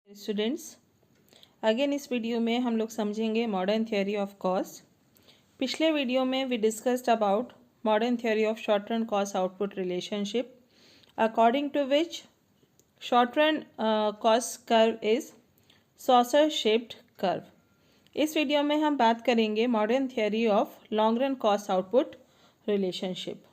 Students, again इस video में हम लोग समझेंगे मॉडर्न थ्योरी ऑफ कॉस्ट। पिछले वीडियो में we discussed about modern theory of short run cost output relationship, according to which short run cost curve is saucer shaped curve. इस video में हम बात करेंगे modern theory of long run cost output relationship.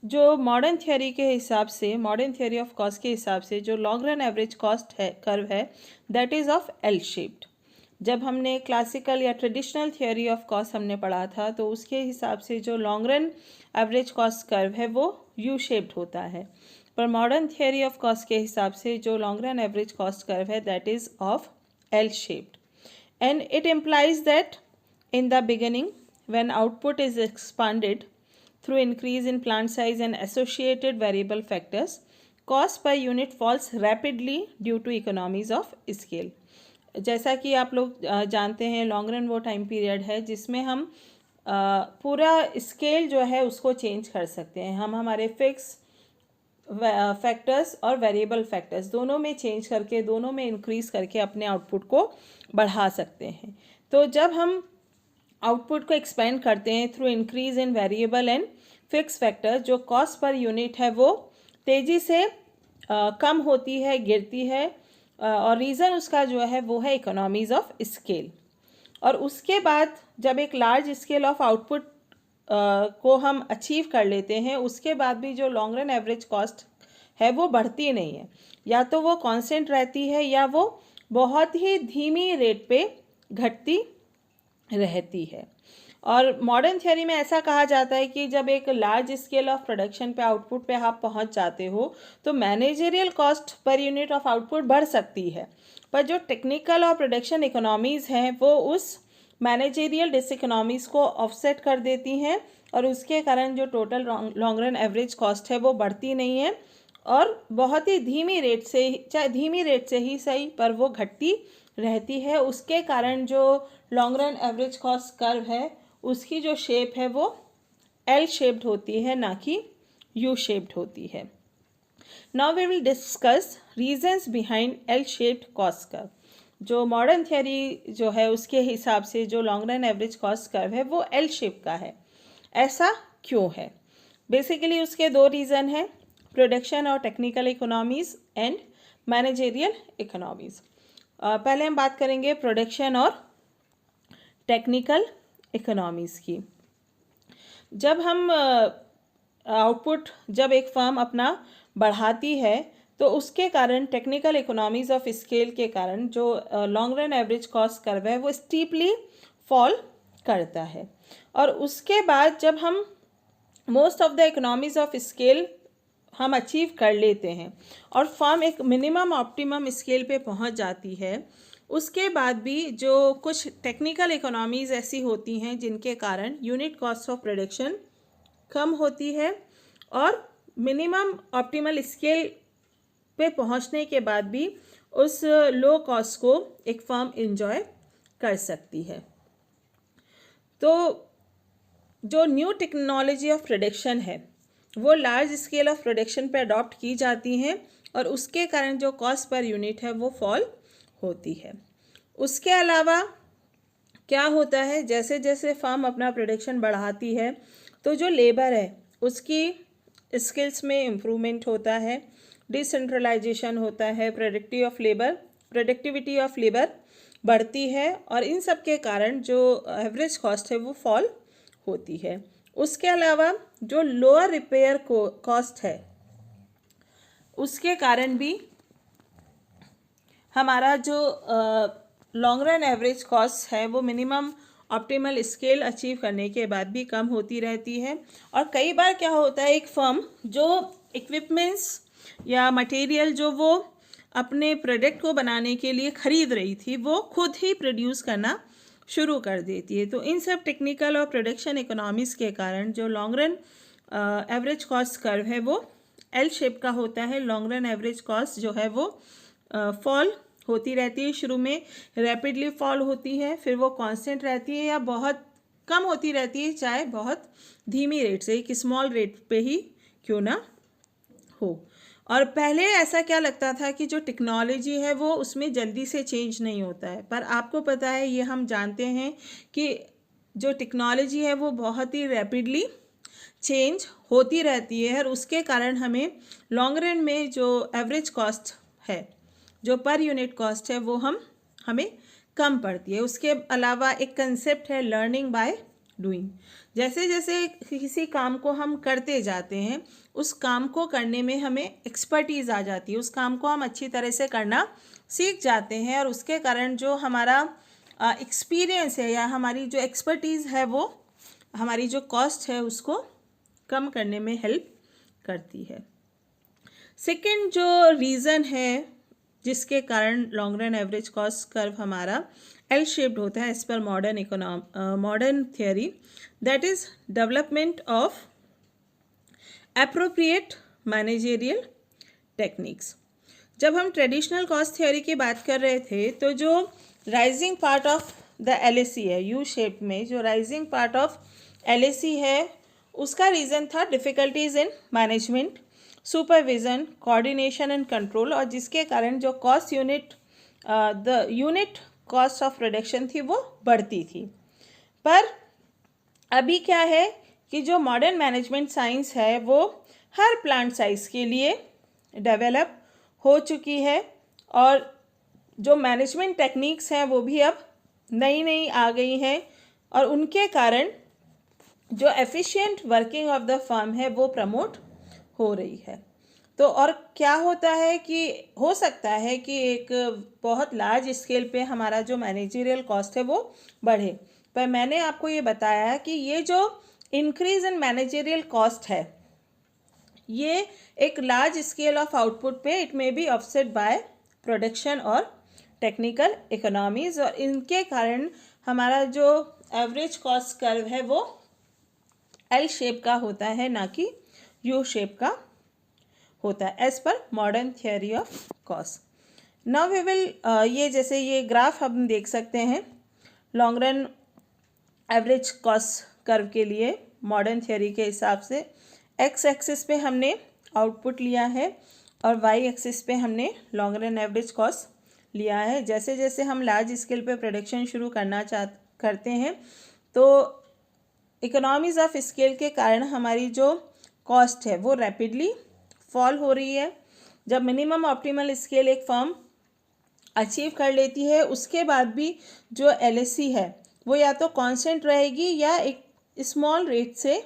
जो modern theory के हिसाब से, modern theory of cost के हिसाब से जो लॉन्ग रन एवरेज कॉस्ट है कर्व है, that is of L shaped. जब हमने क्लासिकल या ट्रेडिशनल थ्योरी ऑफ कॉस्ट हमने पढ़ा था तो उसके हिसाब से जो long run average cost curve है वो यू शेप्ड होता है, पर मॉडर्न थ्योरी ऑफ कॉस्ट के हिसाब से जो long run average cost curve है that is of L shaped, and it implies that in the beginning when output is expanded through increase in plant size and associated variable factors, cost per unit falls rapidly due to economies of scale। जैसा कि आप लोग जानते हैं long run वो time period है जिसमें हम पूरा स्केल जो है उसको चेंज कर सकते हैं। हम हमारे फिक्स फैक्टर्स और वेरिएबल फैक्टर्स दोनों में चेंज करके, दोनों में इंक्रीज करके अपने आउटपुट को बढ़ा सकते हैं। तो जब हम आउटपुट को एक्सपेंड करते हैं through increase in variable and fix factor, जो कॉस्ट पर यूनिट है वो तेज़ी से कम होती है, गिरती है, और रीज़न उसका जो है वो है इकोनॉमीज़ ऑफ स्केल। और उसके बाद जब एक लार्ज स्केल ऑफ आउटपुट को हम अचीव कर लेते हैं, उसके बाद भी जो लॉन्ग रन एवरेज कॉस्ट है वो बढ़ती नहीं है, या तो वो कांस्टेंट रहती है या वो बहुत ही धीमी रेट पे घटती रहती है। और मॉडर्न थ्योरी में ऐसा कहा जाता है कि जब एक लार्ज स्केल ऑफ प्रोडक्शन पे, आउटपुट पे आप पहुंच जाते हो तो managerial cost per unit of output बढ़ सकती है, पर जो टेक्निकल और प्रोडक्शन इकोनॉमीज़ हैं वो उस मैनेजरियल डिसइकोनॉमीज़ को ऑफसेट कर देती हैं, और उसके कारण जो total long run average cost है वो बढ़ती नहीं है, और बहुत ही धीमी रेट से, चाहे धीमी रेट से ही सही, पर वो घटती रहती है। उसके कारण जो long run average cost curve है उसकी जो शेप है वो एल शेप्ड होती है, ना कि यू शेप्ड होती है। Now we will discuss reasons behind L shaped cost curve. जो मॉडर्न थ्योरी जो है उसके हिसाब से जो long run average cost curve है वो एल शेप का है। ऐसा क्यों है? बेसिकली उसके दो रीज़न हैं, प्रोडक्शन और technical economies and managerial economies. पहले हम बात करेंगे प्रोडक्शन और टेक्निकल इकोनॉमीज़ की। जब हम आउटपुट, जब एक फर्म अपना बढ़ाती है तो उसके कारण टेक्निकल इकोनॉमीज़ ऑफ स्केल के कारण जो long run average cost curve है वो स्टीपली फॉल करता है, और उसके बाद जब हम most of the economies of scale हम अचीव कर लेते हैं और फर्म एक मिनिमम ऑप्टिमम स्केल पे पहुंच जाती है, उसके बाद भी जो कुछ टेक्निकल इकोनॉमीज़ ऐसी होती हैं जिनके कारण यूनिट कॉस्ट ऑफ प्रोडक्शन कम होती है, और मिनिमम ऑप्टिमल स्केल पे पहुंचने के बाद भी उस लो कॉस्ट को एक फर्म एंजॉय कर सकती है। तो जो न्यू टेक्नोलॉजी ऑफ प्रोडक्शन है वो लार्ज स्केल ऑफ प्रोडक्शन पे अडॉप्ट की जाती हैं, और उसके कारण जो कॉस्ट पर यूनिट है वो फॉल होती है। उसके अलावा क्या होता है, जैसे जैसे फर्म अपना प्रोडक्शन बढ़ाती है तो जो लेबर है उसकी स्किल्स में इम्प्रूवमेंट होता है, डिसेंट्रलाइजेशन होता है, प्रोडक्टिविटी ऑफ लेबर बढ़ती है, और इन सब के कारण जो एवरेज कॉस्ट है वो फॉल होती है। उसके अलावा जो लोअर रिपेयर कॉस्ट है उसके कारण भी हमारा जो लॉन्ग रन एवरेज कॉस्ट है वो मिनिमम ऑप्टिमल स्केल अचीव करने के बाद भी कम होती रहती है। और कई बार क्या होता है, एक फर्म जो इक्विपमेंट्स या मटेरियल जो वो अपने प्रोडक्ट को बनाने के लिए ख़रीद रही थी वो खुद ही प्रोड्यूस करना शुरू कर देती है। तो इन सब टेक्निकल और प्रोडक्शन इकोनॉमीज़ के कारण जो long run average cost curve है वो एल शेप का होता है। लॉन्ग रन एवरेज कॉस्ट जो है वो फॉल होती रहती है, शुरू में रैपिडली फॉल होती है, फिर वो कांस्टेंट रहती है या बहुत कम होती रहती है, चाहे बहुत धीमी रेट से, एक स्मॉल रेट पे ही क्यों ना हो। और पहले ऐसा क्या लगता था कि जो टेक्नोलॉजी है वो उसमें जल्दी से चेंज नहीं होता है, पर आपको पता है, ये हम जानते हैं कि जो टेक्नोलॉजी है वो बहुत ही रैपिडली चेंज होती रहती है और उसके कारण हमें लॉन्ग रन में जो एवरेज कॉस्ट है, जो पर यूनिट कॉस्ट है, वो हमें कम पड़ती है। उसके अलावा एक कंसेप्ट है लर्निंग बाय डूइंग। जैसे जैसे किसी काम को हम करते जाते हैं, उस काम को करने में हमें एक्सपर्टीज़ आ जाती है, उस काम को हम अच्छी तरह से करना सीख जाते हैं और उसके कारण जो हमारा एक्सपीरियंस है या हमारी जो एक्सपर्टीज़ है वो हमारी जो कॉस्ट है उसको कम करने में हेल्प करती है। सेकंड जो रीज़न है जिसके कारण long run average cost curve हमारा एल शेप्ड होता है as per modern theory, that is development of appropriate managerial techniques. जब हम ट्रेडिशनल कॉस्ट थियोरी की बात कर रहे थे तो जो rising part of the LAC है, यू शेप में जो राइजिंग पार्ट ऑफ LAC है, उसका रीज़न था difficulties in management, supervision, coordination and control, और जिसके कारण जो cost unit the unit cost of production थी वो बढ़ती थी। पर अभी क्या है कि जो मॉडर्न मैनेजमेंट साइंस है वो हर प्लांट साइज़ के लिए डेवलप हो चुकी है और जो मैनेजमेंट टेक्निक्स हैं वो भी अब नई नई आ गई हैं और उनके कारण जो efficient working of the firm है वो प्रमोट हो रही है। तो और क्या होता है कि हो सकता है कि एक बहुत लार्ज स्केल पे हमारा जो मैनेजरियल कॉस्ट है वो बढ़े, पर मैंने आपको ये बताया कि ये जो इंक्रीज इन मैनेजरियल कॉस्ट है ये एक लार्ज स्केल ऑफ आउटपुट पे it may be offset by production और टेक्निकल इकोनॉमीज, और इनके कारण हमारा जो एवरेज कॉस्ट कर्व है वो एल शेप का होता है, ना कि यू शेप का होता है as per modern theory of cost. Now we will ये जैसे ये ग्राफ हम देख सकते हैं long run average cost curve के लिए मॉडर्न थियोरी के हिसाब से एक्स एक्सिस पे हमने आउटपुट लिया है और वाई एक्सिस पे हमने लॉन्ग रन एवरेज कॉस्ट लिया है। जैसे जैसे हम लार्ज स्केल पे प्रोडक्शन शुरू करते हैं तो इकोनॉमीज़ ऑफ स्केल के कारण हमारी जो कॉस्ट है वो रैपिडली फॉल हो रही है। जब मिनिमम ऑप्टिमल स्केल एक फर्म अचीव कर लेती है उसके बाद भी जो LAC है वो या तो कांस्टेंट रहेगी या एक स्मॉल रेट से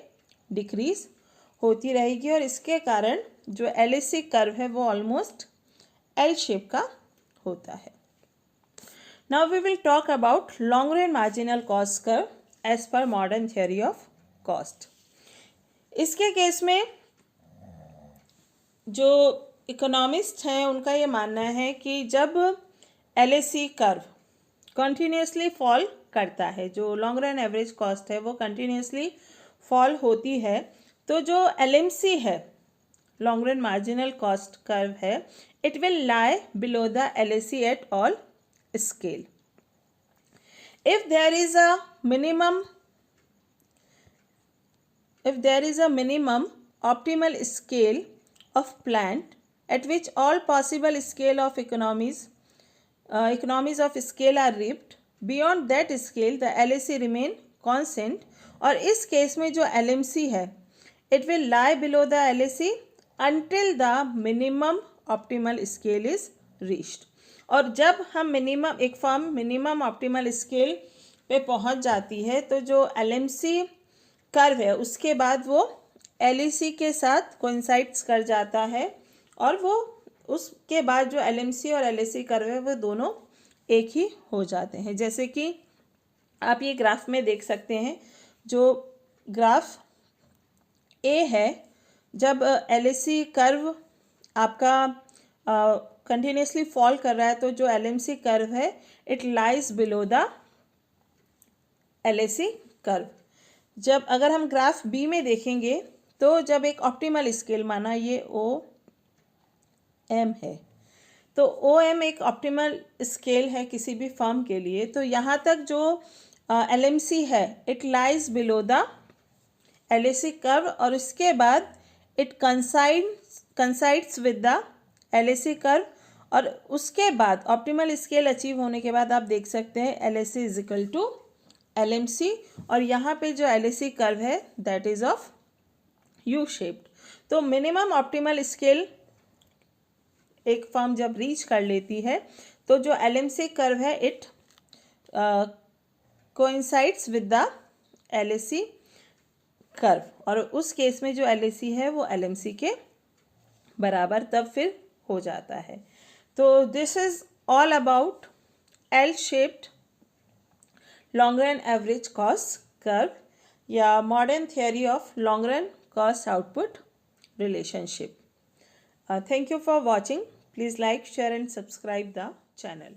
डिक्रीज होती रहेगी और इसके कारण जो LAC कर्व है वो ऑलमोस्ट एल शेप का होता है। Now we will talk about long run marginal cost curve as per modern theory of cost. इसके केस में जो इकोनॉमिस्ट हैं उनका ये मानना है कि जब LAC कर्व कंटिन्यूसली फॉल करता है, जो लॉन्ग रन एवरेज कॉस्ट है वो कंटिन्यूसली फॉल होती है, तो जो LMC है long run marginal cost curve है it will lie below the LAC at all scale. If there is a minimum optimal scale of plant at which all possible scale of economies of scale are reaped, beyond that scale the LAC remain constant, और इस case में जो LMC है it will lie below the LAC until the minimum optimal scale is reached। और जब हम एक firm minimum optimal scale पे पहुंच जाती है तो जो LMC कर्व है उसके बाद वो LAC के साथ कोइंसाइड्स कर जाता है और वो उसके बाद जो LMC और LAC कर्व है वो दोनों एक ही हो जाते हैं। जैसे कि आप ये ग्राफ में देख सकते हैं, जो ग्राफ A है जब LAC कर्व आपका कंटिन्यूसली फॉल कर रहा है तो जो LMC कर्व है it lies below the LAC curve. जब अगर हम ग्राफ B में देखेंगे तो जब एक ऑप्टिमल स्केल, माना ये OM है, तो OM एक ऑप्टिमल स्केल है किसी भी फर्म के लिए, तो यहाँ तक जो LMC है it lies below the LAC curve और उसके बाद it coincides with the LAC curve, और उसके बाद ऑप्टिमल स्केल अचीव होने के बाद आप देख सकते हैं LAC is equal to LMC, और यहाँ पे जो LAC कर्व है that is of U shaped. तो मिनिमम ऑप्टिमल स्केल एक फर्म जब रीच कर लेती है तो जो LMC कर्व है it coincides with the LAC curve, और उस केस में जो LAC है वो LMC के बराबर तब फिर हो जाता है। तो this is all about L shaped long run average cost curve या modern theory of long run cost output relationship. Thank you for watching. Please like, share and subscribe the channel.